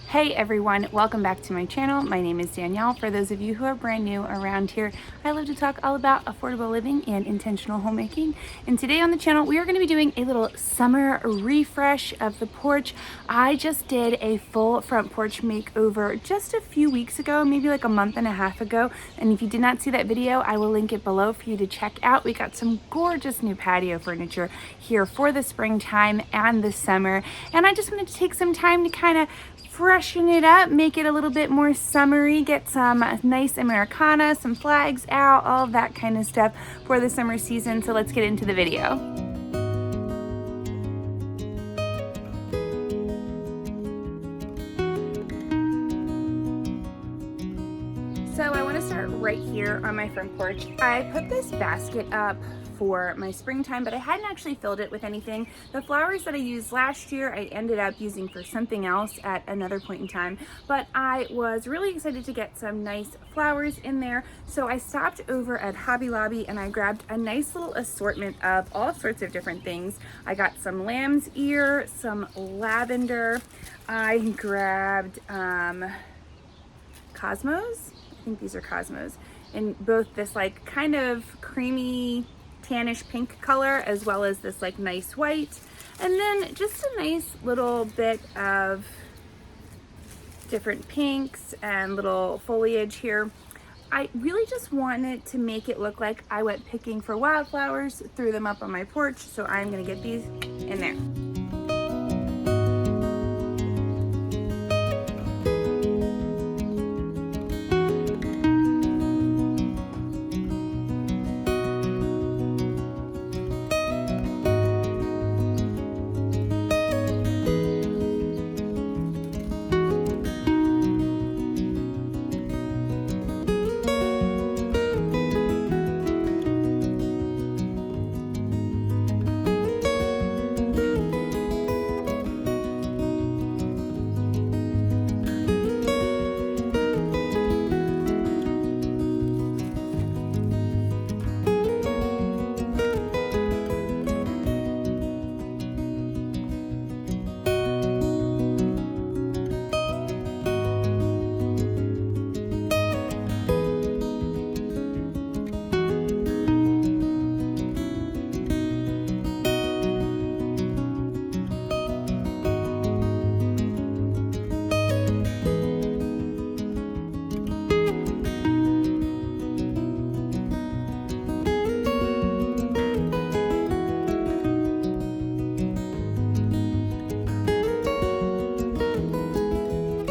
Hey everyone, welcome back to my channel. My name is Danielle. For those of you who are brand new around here, I love to talk all about affordable living and intentional homemaking. And today on the channel, we are going to be doing a little summer refresh of the porch. I just did a full front porch makeover just a few weeks ago, maybe like a month and a half ago. And if you did not see that video, I will link it below for you to check out. We got some gorgeous new patio furniture here for the springtime and the summer. And I just wanted to take some time to kind of freshen it up, make it a little bit more summery, get some nice Americana, some flags out, all of that kind of stuff for the summer season. So let's get into the video. So I want to start right here on my front porch. I put this basket up for my springtime, but I hadn't actually filled it with anything. The flowers that I used last year, I ended up using for something else at another point in time, but I was really excited to get some nice flowers in there. So I stopped over at Hobby Lobby and I grabbed a nice little assortment of all sorts of different things. I got some lamb's ear, some lavender. I grabbed cosmos. I think these are cosmos, in both this like kind of creamy tannish pink color as well as this like nice white, and then just a nice little bit of different pinks and little foliage here. I really just wanted to make it look like I went picking for wildflowers, threw them up on my porch, so I'm gonna get these in there.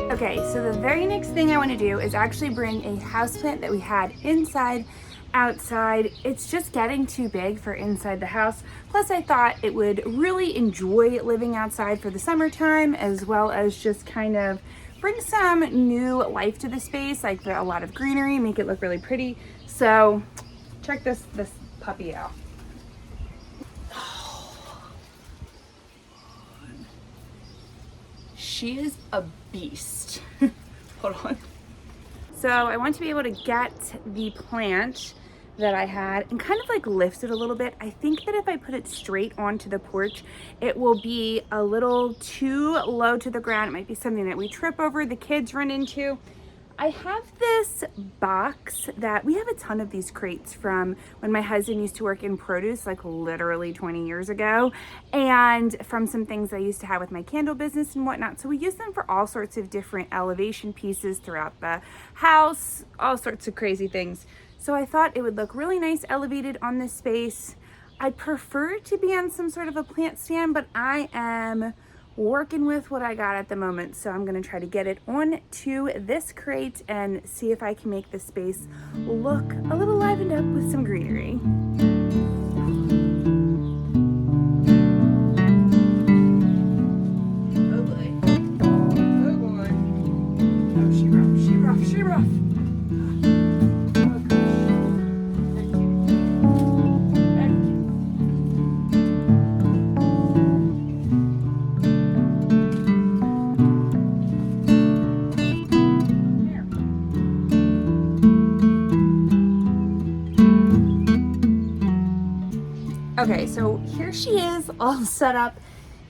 Okay, so the very next thing I want to do is actually bring a houseplant that we had inside, outside. It's just getting too big for inside the house. Plus I thought it would really enjoy living outside for the summertime, as well as just kind of bring some new life to the space, like a lot of greenery, make it look really pretty. So check this puppy out. She is a beast. Hold on. So I want to be able to get the plant that I had and kind of like lift it a little bit. I think that if I put it straight onto the porch, it will be a little too low to the ground. It might be something that we trip over, the kids run into. I have this box that we have a ton of these crates from when my husband used to work in produce, like literally 20 years ago, and from some things I used to have with my candle business and whatnot. So we use them for all sorts of different elevation pieces throughout the house, all sorts of crazy things. So I thought it would look really nice elevated on this space. I'd prefer it to be on some sort of a plant stand, but I am working with what I got at the moment. So I'm gonna try to get it onto this crate and see if I can make the space look a little livened up with some greenery. Oh boy. Oh boy. Oh, she rough, she rough, she rough. Okay, so here she is all set up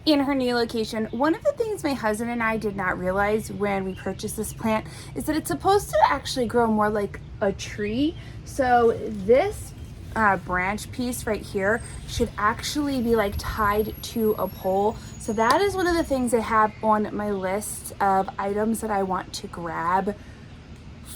in her new location. One of the things my husband and I did not realize when we purchased this plant is that it's supposed to actually grow more like a tree. So this branch piece right here should actually be like tied to a pole. So that is one of the things I have on my list of items that I want to grab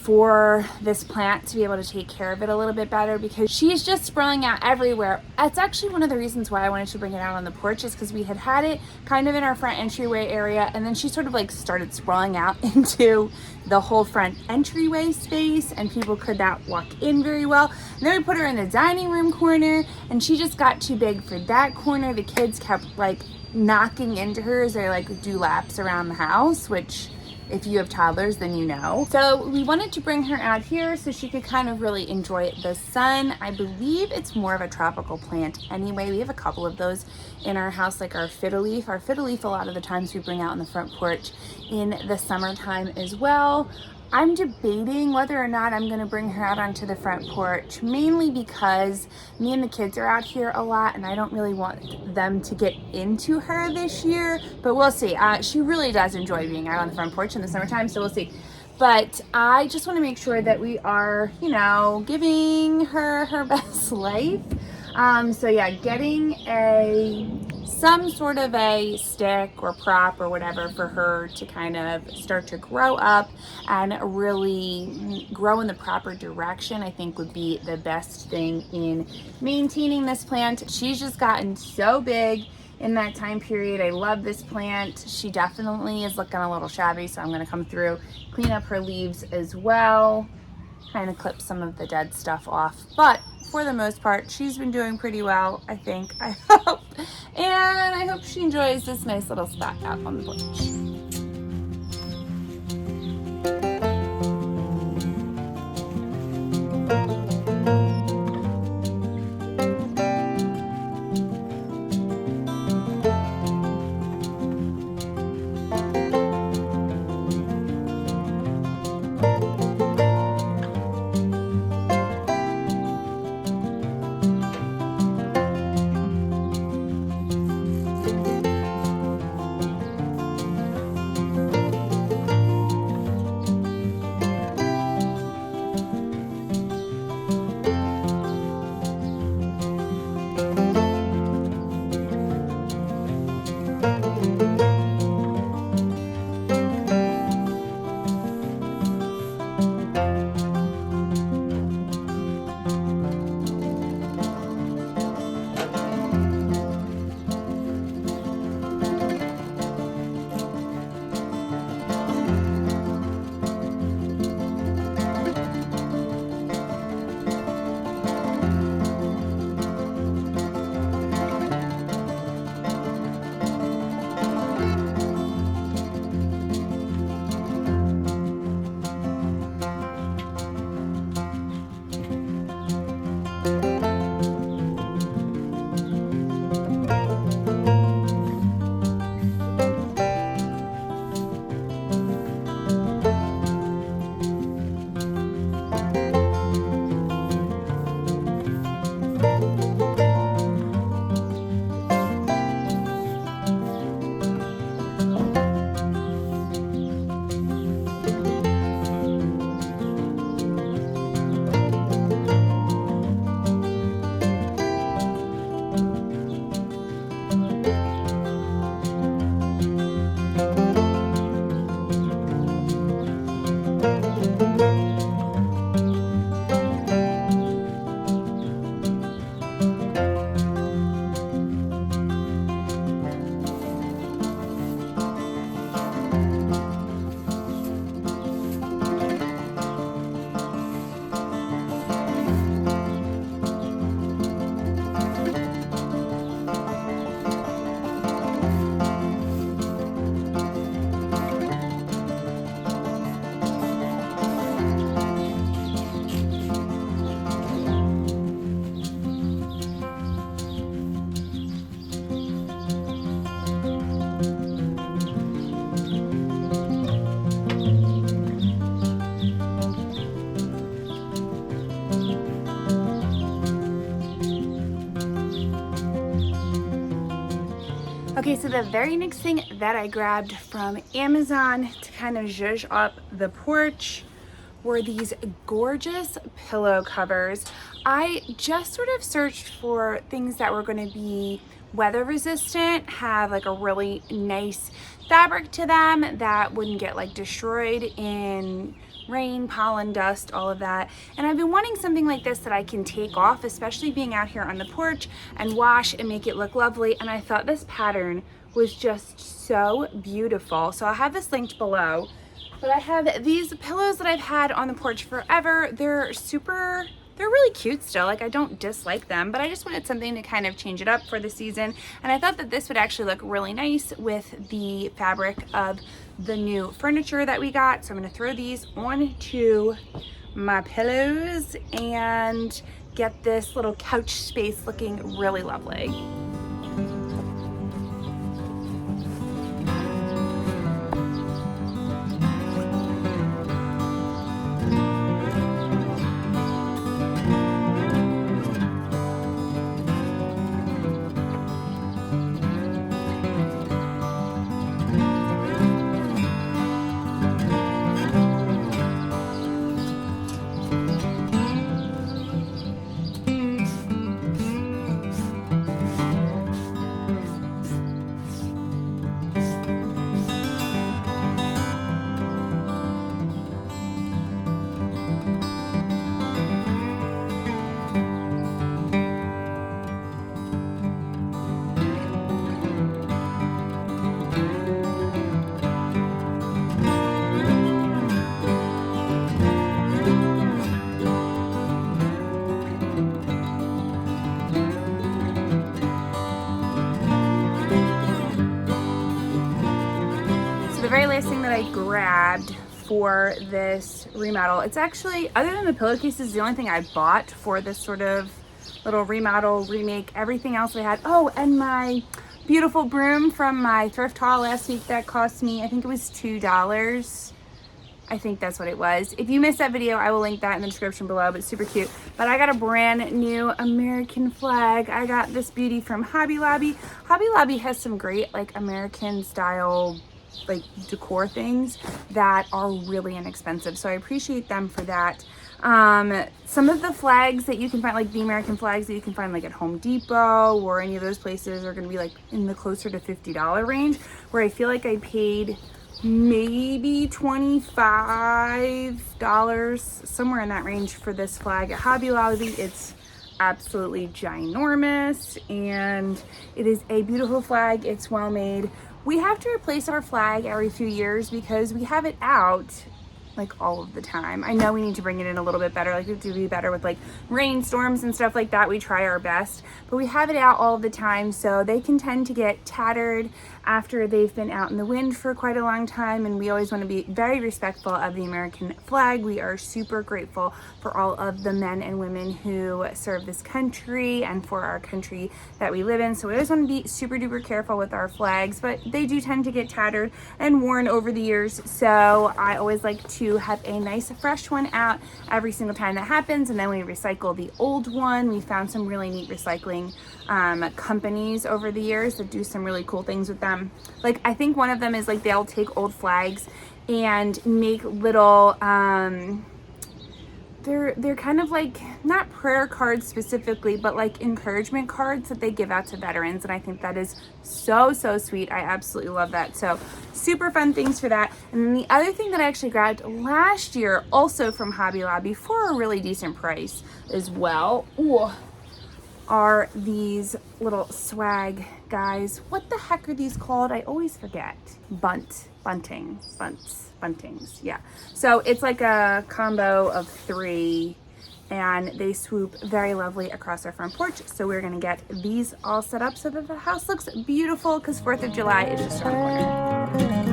for this plant to be able to take care of it a little bit better, because she's just sprawling out everywhere. That's actually one of the reasons why I wanted to bring it out on the porch, is because we had it kind of in our front entryway area, and then she sort of like started sprawling out into the whole front entryway space, and people could not walk in very well. And then we put her in the dining room corner, and she just got too big for that corner. The kids kept like knocking into her as they like do laps around the house, which if you have toddlers, then you know. So we wanted to bring her out here so she could kind of really enjoy the sun. I believe it's more of a tropical plant anyway. We have a couple of those in our house, like our fiddle leaf. Our fiddle leaf, a lot of the times we bring out on the front porch in the summertime as well. I'm debating whether or not I'm gonna bring her out onto the front porch, mainly because me and the kids are out here a lot and I don't really want them to get into her this year, but we'll see. She really does enjoy being out on the front porch in the summertime, so we'll see. But I just wanna make sure that we are, you know, giving her her best life. So yeah, getting some sort of a stick or prop or whatever for her to kind of start to grow up and really grow in the proper direction, I think would be the best thing in maintaining this plant. She's just gotten so big in that time period. I love this plant. She definitely is looking a little shabby, so I'm going to come through, clean up her leaves as well, kind of clip some of the dead stuff off. But for the most part, she's been doing pretty well, I think, I hope. And I hope she enjoys this nice little spot out on the porch. Okay, so the very next thing that I grabbed from Amazon to kind of zhuzh up the porch were these gorgeous pillow covers. I just sort of searched for things that were going to be weather resistant, have like a really nice fabric to them that wouldn't get like destroyed in rain, pollen, dust, all of that. And I've been wanting something like this that I can take off, especially being out here on the porch, and wash and make it look lovely. And I thought this pattern was just so beautiful. So I'll have this linked below. But I have these pillows that I've had on the porch forever. They're really cute still. Like, I don't dislike them, but I just wanted something to kind of change it up for the season. And I thought that this would actually look really nice with the fabric of the new furniture that we got. So I'm gonna throw these onto my pillows and get this little couch space looking really lovely. The very last thing that I grabbed for this remodel, it's actually, other than the pillowcases, the only thing I bought for this sort of little remodel, remake. Everything else I had, oh, and my beautiful broom from my thrift haul last week that cost me, I think it was $2. I think that's what it was. If you missed that video, I will link that in the description below, but super cute. But I got a brand new American flag. I got this beauty from Hobby Lobby. Hobby Lobby has some great like American style like decor things that are really inexpensive, so I appreciate them for that. Some of the flags that you can find, like the American flags that you can find like at Home Depot or any of those places, are going to be like in the closer to $50 range, where I feel like I paid maybe $25, somewhere in that range, for this flag at Hobby Lobby. It's absolutely ginormous and it is a beautiful flag. It's well made. We have to replace our flag every few years because we have it out like all of the time. I know we need to bring it in a little bit better, like we have to be better with like rainstorms and stuff like that. We try our best, but we have it out all the time, so they can tend to get tattered after they've been out in the wind for quite a long time, and we always want to be very respectful of the American flag. We are super grateful for all of the men and women who serve this country and for our country that we live in, so we always want to be super duper careful with our flags, but they do tend to get tattered and worn over the years, so I always like to have a nice fresh one out every single time that happens, and then we recycle the old one. We found some really neat recycling companies over the years that do some really cool things with them. Like, I think one of them is like they'll take old flags and make little they're kind of like, not prayer cards specifically, but like encouragement cards that they give out to veterans, and I think that is so sweet. I absolutely love that. So super fun things for that. And then the other thing that I actually grabbed last year, also from Hobby Lobby for a really decent price as well, are these little swag guys. What the heck are these called? I always forget. Buntings, yeah. So it's like a combo of 3, and they swoop very lovely across our front porch. So we're gonna get these all set up so that the house looks beautiful, because 4th of July is just around the corner.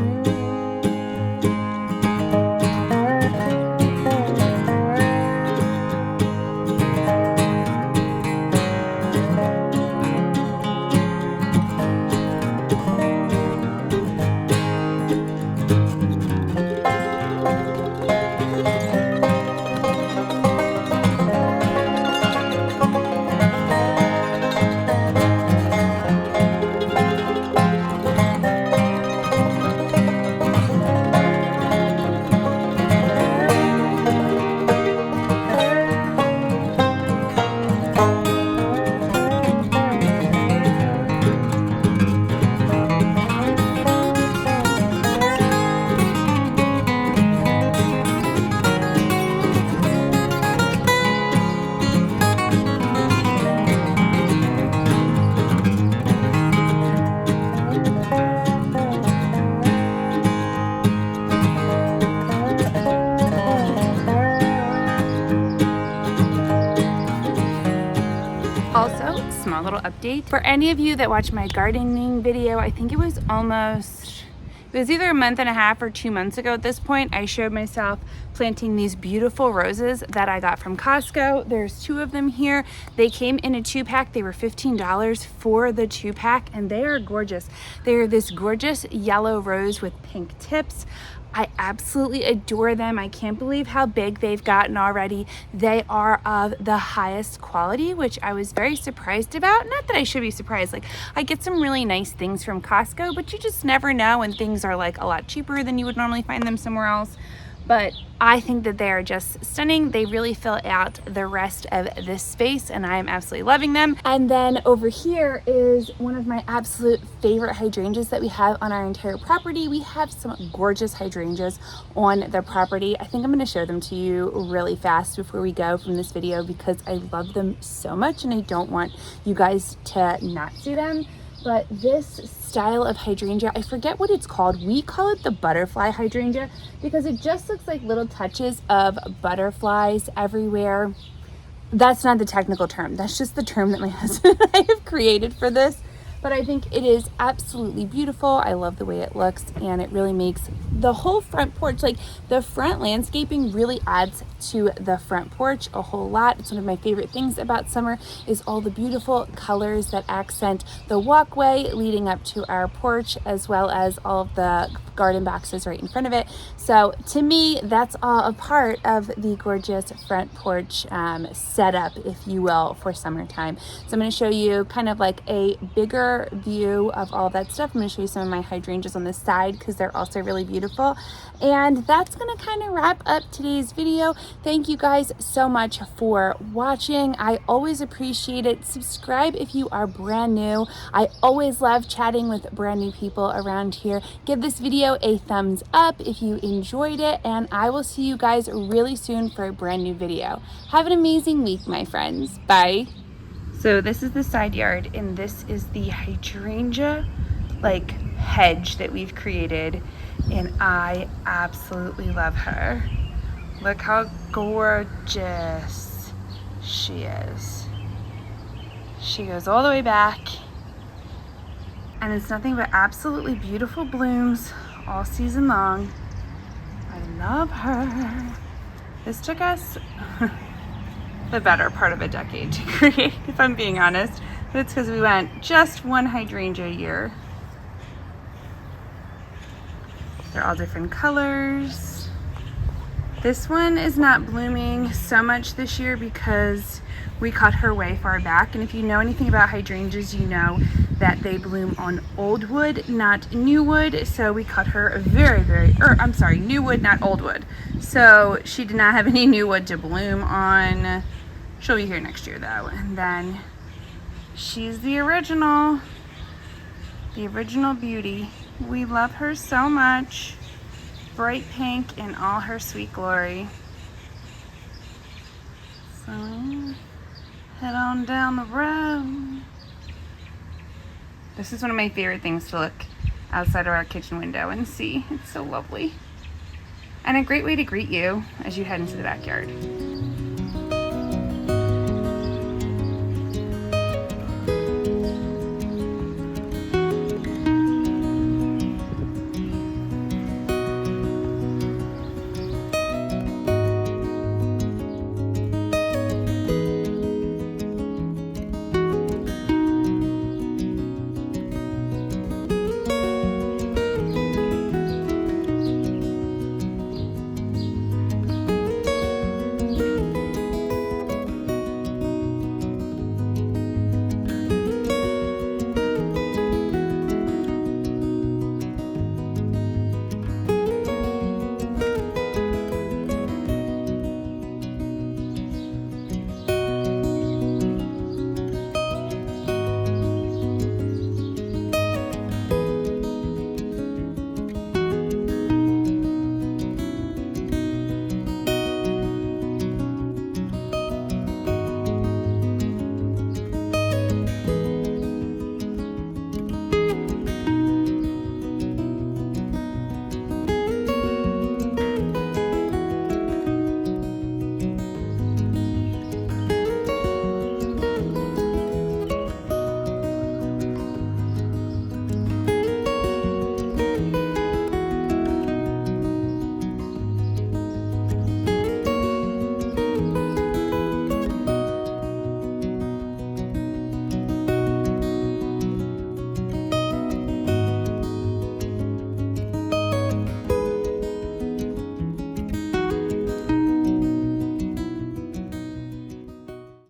little update. For any of you that watched my gardening video, I think it was either a month and a half or 2 months ago at this point, I showed myself planting these beautiful roses that I got from Costco. There's 2 of them here. They came in a 2-pack. They were $15 for the 2-pack, and they are gorgeous. They're this gorgeous yellow rose with pink tips. I absolutely adore them. I can't believe how big they've gotten already. They are of the highest quality, which I was very surprised about. Not that I should be surprised. Like, I get some really nice things from Costco, but you just never know when things are like a lot cheaper than you would normally find them somewhere else. But I think that they are just stunning. They really fill out the rest of this space, and I am absolutely loving them. And then over here is one of my absolute favorite hydrangeas that we have on our entire property. We have some gorgeous hydrangeas on the property. I think I'm going to show them to you really fast before we go from this video because I love them so much and I don't want you guys to not see them. But this style of hydrangea, I forget what it's called. We call it the butterfly hydrangea because it just looks like little touches of butterflies everywhere. That's not the technical term. That's just the term that my husband and I have created for this. But I think it is absolutely beautiful. I love the way it looks, and it really makes the whole front porch, like the front landscaping really adds to the front porch a whole lot. It's one of my favorite things about summer is all the beautiful colors that accent the walkway leading up to our porch, as well as all of the garden boxes right in front of it. So to me, that's all a part of the gorgeous front porch setup, if you will, for summertime. So I'm going to show you kind of like a bigger view of all that stuff. I'm going to show you some of my hydrangeas on the side because they're also really beautiful. And that's going to kind of wrap up today's video. Thank you guys so much for watching. I always appreciate it. Subscribe if you are brand new. I always love chatting with brand new people around here. Give this video a thumbs up if you enjoyed it, and I will see you guys really soon for a brand new video. Have an amazing week, my friends. Bye. So this is the side yard, and this is the hydrangea like hedge that we've created, and I absolutely love her. Look how gorgeous she is. She goes all the way back, and it's nothing but absolutely beautiful blooms all season long. I love her. This took us the better part of a decade to create, if I'm being honest. But it's because we went just one hydrangea a year. They're all different colors. This one is not blooming so much this year because we cut her way far back. And if you know anything about hydrangeas, you know that they bloom on old wood, not new wood. So we cut her new wood, not old wood. So she did not have any new wood to bloom on. She'll be here next year though. And then she's the original beauty. We love her so much. Bright pink in all her sweet glory. So head on down the road. This is one of my favorite things to look outside of our kitchen window and see. It's so lovely. And a great way to greet you as you head into the backyard.